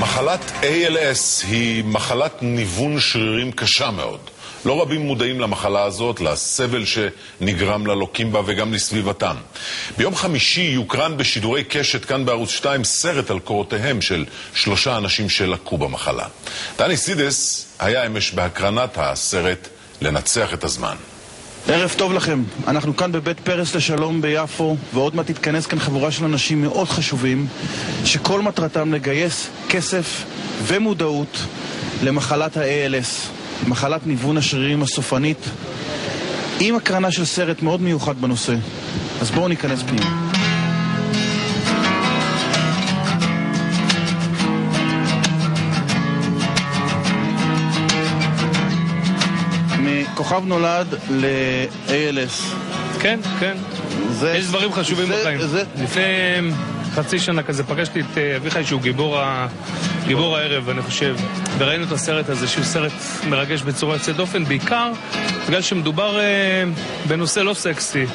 מחלת ALS היא מחלת ניוון שרירים קשה מאוד. לא רבים מודעים למחלה הזאת, לסבל שנגרם ללוקים בה וגם לסביבתם. ביום חמישי יוקרן בשידורי קשת כאן בערוץ 2 סרט על קורותיהם של 3 אנשים שלקו במחלה. דני סידס היה אמש בהקרנת הסרט לנצח את הזמן. ערב טוב לכם, אנחנו כאן בבית פרס לשלום ביפו, ועוד מעט תתכנס כאן חבורה של אנשים מאוד חשובים שכל מטרתם לגייס כסף ומודעות למחלת ה-ALS, מחלת ניוון השרירים הסופנית, עם הקרנה של סרט מאוד מיוחד בנושא. אז בואו ניכנס פנימה. מכוכב נולד ל-ALS. כן, כן. יש דברים חשובים בחיים. לפני חצי שנה כזה פגשתי את אביחי שהוא גיבור הערב, אני חושב, וראינו את הסרט הזה שהוא סרט מרגש בצורה יוצאת דופן, בעיקר בגלל שמדובר בנושא לא סקסי,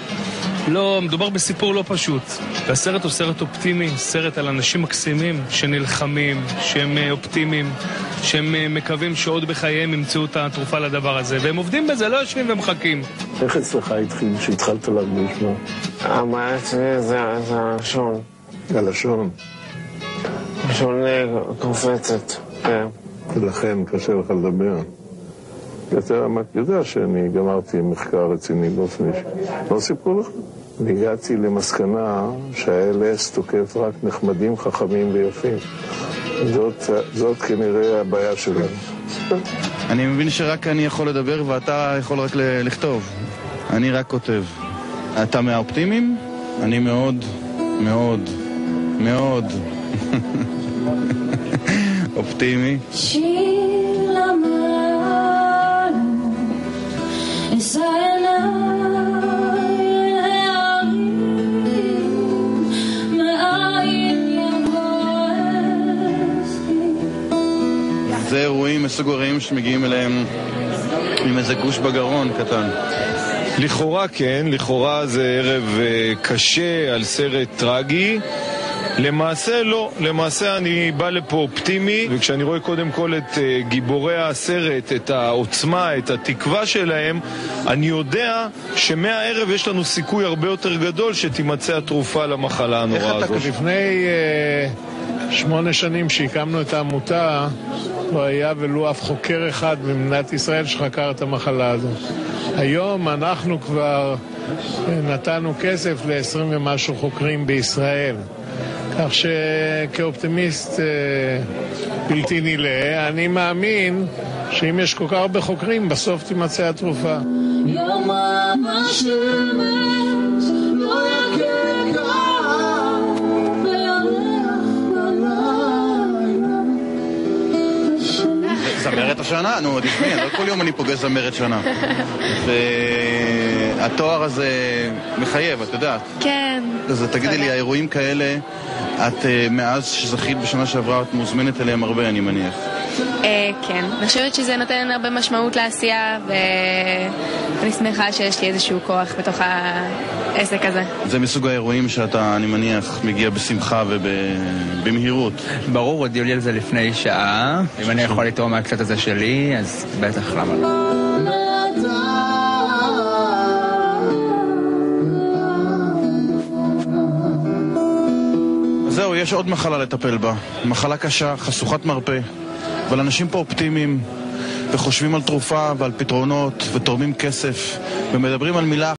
לא, מדובר בסיפור לא פשוט, והסרט הוא סרט אופטימי, סרט על אנשים מקסימים שנלחמים, שהם אופטימיים, שהם מקווים שעוד בחייהם ימצאו את התרופה לדבר הזה, והם עובדים בזה, לא יושבים ומחכים. איך אצלך התחיל, שהתחלת להרגיש מה? הבעיה שלי זה הלשון. הלשון? לשון קופצת, כן. ולכן קשה לך לדבר. אתה יודע שאני גמרתי מחקר רציני באופן אישי. לא סיפרו לך? הגעתי למסקנה שה-ALS תוקף רק נחמדים, חכמים ויפים. זאת כנראה הבעיה שלנו. אני מבין שרק אני יכול לדבר ואתה יכול רק לכתוב. אני רק כותב. אתה מהאופטימיים? אני מאוד, מאוד, מאוד אופטימי. זה אירועים מסוג הרעים שמגיעים אליהם עם איזה גוש בגרון קטן. לכאורה כן, לכאורה זה ערב קשה על סרט טרגי. למעשה לא, למעשה אני בא לפה אופטימי, וכשאני רואה קודם כל את גיבורי הסרט, את העוצמה, את התקווה שלהם, אני יודע שמהערב יש לנו סיכוי הרבה יותר גדול שתימצא התרופה למחלה הנוראה הזאת. לפני 8 שנים שהקמנו את העמותה, לא היה ולו אף חוקר אחד במדינת ישראל שחקר את המחלה הזאת. היום אנחנו כבר נתנו כסף ל20 ומשהו חוקרים בישראל. כך שכאופטימיסט בלתי נילא, אני מאמין שאם יש כל כך הרבה חוקרים, בסוף תימצא התרופה. זמרת השנה? נו, תשמעי, לא כל יום אני פוגש זמרת שנה. והתואר הזה מחייב, את יודעת. כן. אז תגידי לי, האירועים כאלה, את מאז שזכית בשנה שעברה, את מוזמנת אליהם הרבה, אני מניח. כן. אני חושבת שזה נותן הרבה משמעות לעשייה, ואני שמחה שיש לי איזשהו כוח בתוך העסק הזה. זה מסוג האירועים שאתה, אני מניח, מגיע בשמחה ובמהירות. ברור, הודיעו לי על זה לפני שעה. אם אני יכול לתרום מהקצת הזה שלי, אז בטח למה לא. זהו, יש עוד מחלה לטפל בה. מחלה קשה, חשוכת מרפא. אבל אנשים פה אופטימיים וחושבים על תרופה ועל פתרונות ותורמים כסף ומדברים על מילה